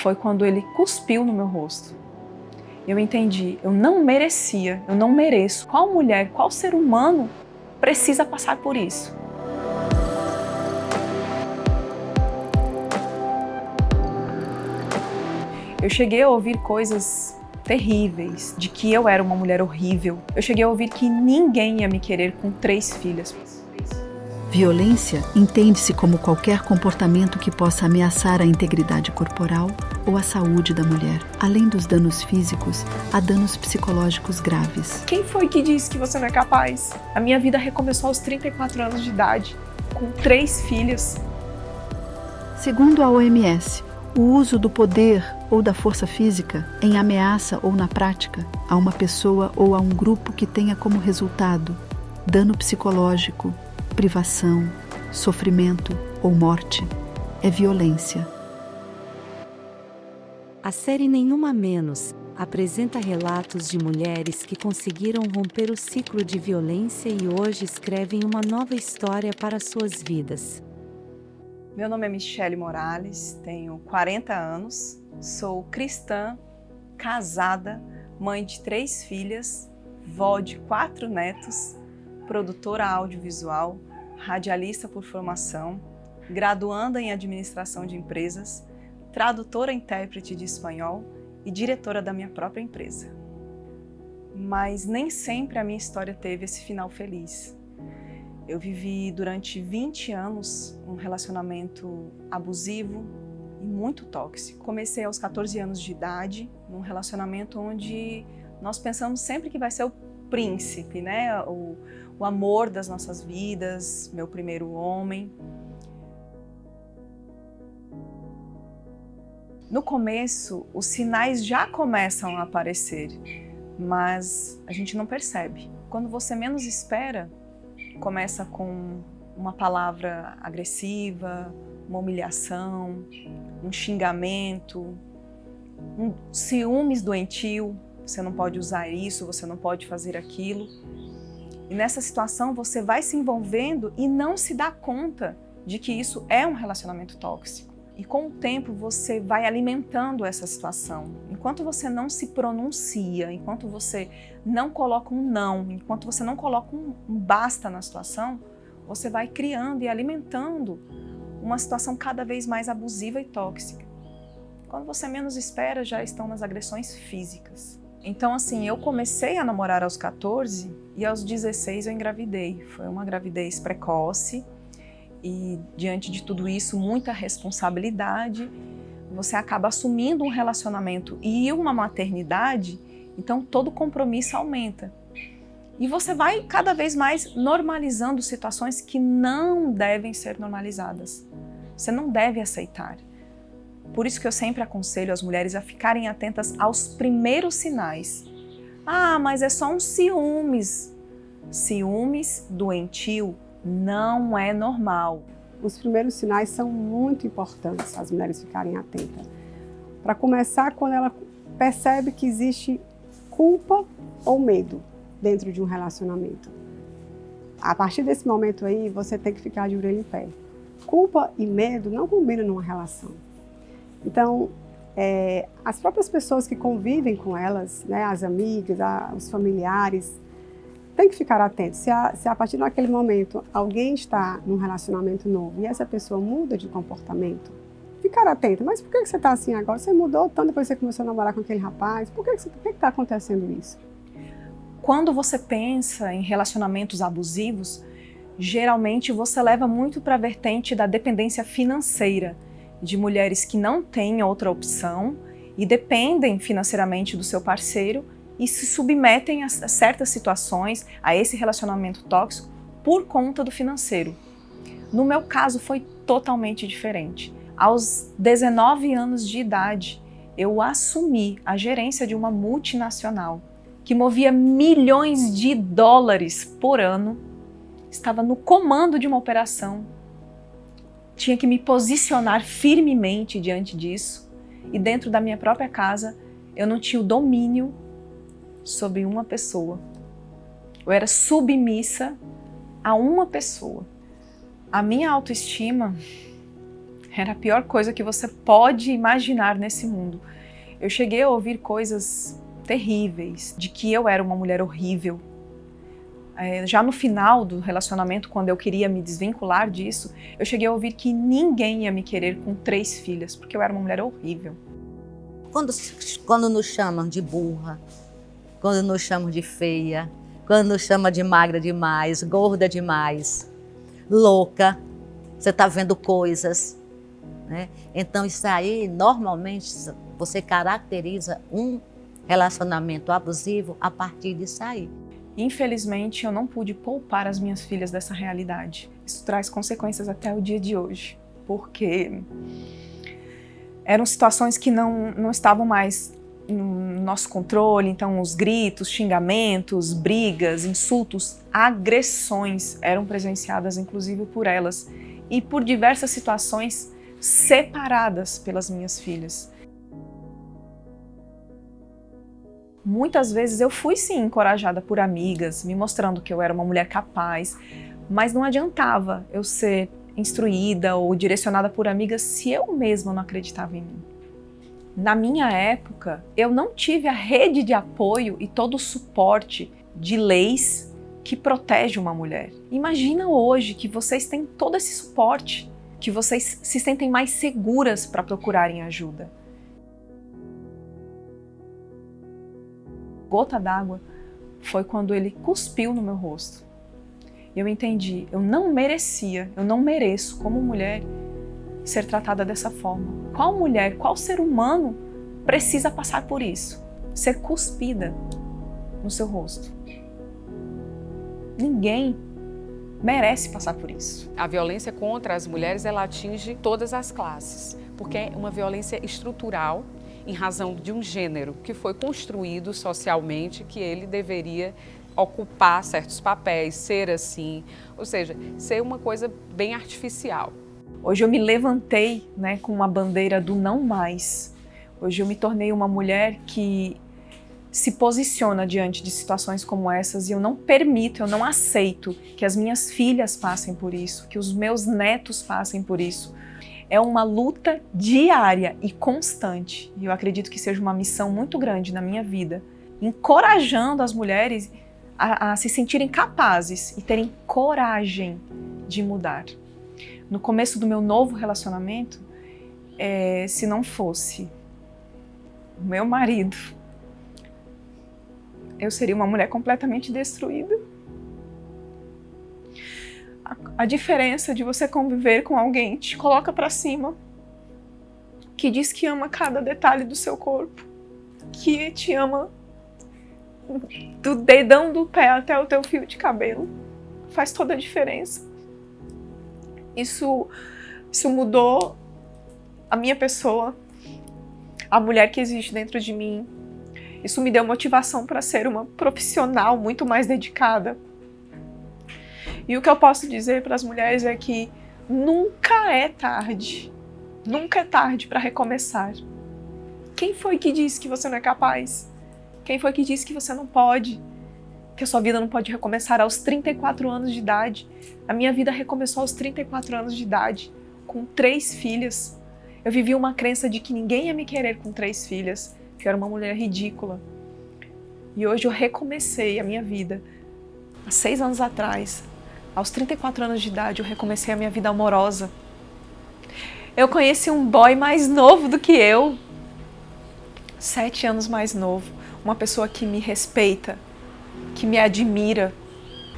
foi quando ele cuspiu no meu rosto. Eu entendi, eu não merecia, eu não mereço. Qual mulher, qual ser humano precisa passar por isso? Eu cheguei a ouvir coisas terríveis, de que eu era uma mulher horrível. Eu cheguei a ouvir que ninguém ia me querer com 3 filhas. Violência entende-se como qualquer comportamento que possa ameaçar a integridade corporal ou a saúde da mulher. Além dos danos físicos, há danos psicológicos graves. Quem foi que disse que você não é capaz? A minha vida recomeçou aos 34 anos de idade, com 3 filhas. Segundo a OMS, o uso do poder ou da força física em ameaça ou na prática a uma pessoa ou a um grupo que tenha como resultado dano psicológico, privação, sofrimento ou morte é violência. A série Nenhuma Menos apresenta relatos de mulheres que conseguiram romper o ciclo de violência e hoje escrevem uma nova história para suas vidas. Meu nome é Michele Morales, tenho 40 anos, sou cristã, casada, mãe de 3 filhas, vó de 4 netos, produtora audiovisual, radialista por formação, graduanda em administração de empresas, tradutora e intérprete de espanhol e diretora da minha própria empresa. Mas nem sempre a minha história teve esse final feliz. Eu vivi durante 20 anos um relacionamento abusivo e muito tóxico. Comecei aos 14 anos de idade, num relacionamento onde nós pensamos sempre que vai ser o príncipe, né? O amor das nossas vidas, meu primeiro homem. No começo, os sinais já começam a aparecer, mas a gente não percebe. Quando você menos espera, começa com uma palavra agressiva, uma humilhação, um xingamento, um ciúmes doentio, você não pode usar isso, você não pode fazer aquilo. E nessa situação você vai se envolvendo e não se dá conta de que isso é um relacionamento tóxico. E com o tempo você vai alimentando essa situação. Enquanto você não se pronuncia, enquanto você não coloca um não, enquanto você não coloca um basta na situação, você vai criando e alimentando uma situação cada vez mais abusiva e tóxica. Quando você menos espera, já estão nas agressões físicas. Então, assim, eu comecei a namorar aos 14 e aos 16 eu engravidei. Foi uma gravidez precoce. E diante de tudo isso, muita responsabilidade, você acaba assumindo um relacionamento e uma maternidade, então todo compromisso aumenta. E você vai cada vez mais normalizando situações que não devem ser normalizadas. Você não deve aceitar. Por isso que eu sempre aconselho as mulheres a ficarem atentas aos primeiros sinais. Ah, mas é só um ciúmes. Ciúmes doentio não é normal. Os primeiros sinais são muito importantes as mulheres ficarem atentas. Para começar, quando ela percebe que existe culpa ou medo dentro de um relacionamento. A partir desse momento aí, você tem que ficar de orelha em pé. Culpa e medo não combinam numa relação. Então, as próprias pessoas que convivem com elas, né, as amigas, os familiares, tem que ficar atento. Se a partir daquele momento alguém está num relacionamento novo e essa pessoa muda de comportamento, ficar atento. Mas por que você está assim agora? Você mudou tanto depois que você começou a namorar com aquele rapaz? Por que está acontecendo isso? Quando você pensa em relacionamentos abusivos, geralmente você leva muito para a vertente da dependência financeira, de mulheres que não têm outra opção e dependem financeiramente do seu parceiro e se submetem a certas situações, a esse relacionamento tóxico, por conta do financeiro. No meu caso foi totalmente diferente. Aos 19 anos de idade, eu assumi a gerência de uma multinacional que movia milhões de dólares por ano, estava no comando de uma operação, tinha que me posicionar firmemente diante disso e dentro da minha própria casa eu não tinha o domínio sobre uma pessoa. Eu era submissa a uma pessoa. A minha autoestima Era a pior coisa que você pode imaginar nesse mundo. Eu cheguei a ouvir coisas terríveis, de que eu era uma mulher horrível. Já no final do relacionamento, quando eu queria me desvincular disso, eu cheguei a ouvir que ninguém ia me querer com 3 filhas, porque eu era uma mulher horrível. Quando nos chamam de burra, quando nos chamam de feia, quando nos chamam de magra demais, gorda demais, louca, você está vendo coisas, né? Então isso aí, normalmente, você caracteriza um relacionamento abusivo a partir disso aí. Infelizmente, eu não pude poupar as minhas filhas dessa realidade. Isso traz consequências até o dia de hoje, porque eram situações que não estavam mais no nosso controle. Então, os gritos, xingamentos, brigas, insultos, agressões eram presenciadas, inclusive, por elas e por diversas situações separadas pelas minhas filhas. Muitas vezes eu fui sim encorajada por amigas, me mostrando que eu era uma mulher capaz, mas não adiantava eu ser instruída ou direcionada por amigas se eu mesma não acreditava em mim. Na minha época, eu não tive a rede de apoio e todo o suporte de leis que protege uma mulher. Imagina hoje que vocês têm todo esse suporte, que vocês se sentem mais seguras para procurarem ajuda. Gota d'água foi quando ele cuspiu no meu rosto. Eu entendi, eu não merecia, eu não mereço, como mulher, ser tratada dessa forma. Qual mulher, qual ser humano precisa passar por isso? Ser cuspida no seu rosto. Ninguém merece passar por isso. A violência contra as mulheres, ela atinge todas as classes, porque é uma violência estrutural, em razão de um gênero que foi construído socialmente, que ele deveria ocupar certos papéis, ser assim, ou seja, ser uma coisa bem artificial. Hoje eu me levantei, com uma bandeira do não mais. Hoje eu me tornei uma mulher que se posiciona diante de situações como essas e eu não permito, eu não aceito que as minhas filhas passem por isso, que os meus netos passem por isso. É uma luta diária e constante. E eu acredito que seja uma missão muito grande na minha vida, encorajando as mulheres a se sentirem capazes e terem coragem de mudar. No começo do meu novo relacionamento, se não fosse o meu marido, eu seria uma mulher completamente destruída. A diferença de você conviver com alguém que te coloca pra cima, que diz que ama cada detalhe do seu corpo, que te ama do dedão do pé até o teu fio de cabelo, faz toda a diferença. Isso mudou a minha pessoa, a mulher que existe dentro de mim. Isso me deu motivação para ser uma profissional muito mais dedicada. E o que eu posso dizer para as mulheres é que nunca é tarde para recomeçar. Quem foi que disse que você não é capaz? Quem foi que disse que você não pode? Que a sua vida não pode recomeçar aos 34 anos de idade? A minha vida recomeçou aos 34 anos de idade, com 3 filhas. Eu vivi uma crença de que ninguém ia me querer com 3 filhas, que eu era uma mulher ridícula. E hoje eu recomecei a minha vida. Há 6 anos atrás, aos 34 anos de idade, eu recomecei a minha vida amorosa. Eu conheci um boy mais novo do que eu, 7 anos mais novo, uma pessoa que me respeita, que me admira.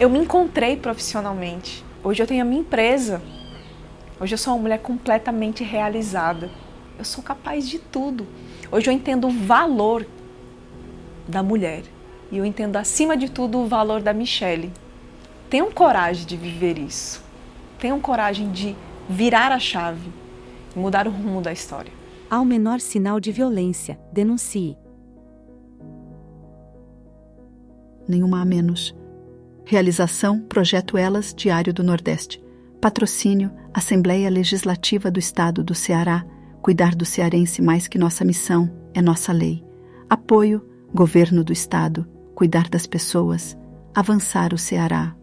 Eu me encontrei profissionalmente. Hoje eu tenho a minha empresa. Hoje eu sou uma mulher completamente realizada. Eu sou capaz de tudo. Hoje eu entendo o valor da mulher. E eu entendo, acima de tudo, o valor da Michele. Tenham coragem de viver isso. Tenham coragem de virar a chave e mudar o rumo da história. Ao menor sinal de violência, denuncie. Nenhuma a menos. Realização Projeto Elas, Diário do Nordeste. Patrocínio Assembleia Legislativa do Estado do Ceará. Cuidar do cearense mais que nossa missão, é nossa lei. Apoio Governo do Estado. Cuidar das pessoas. Avançar o Ceará.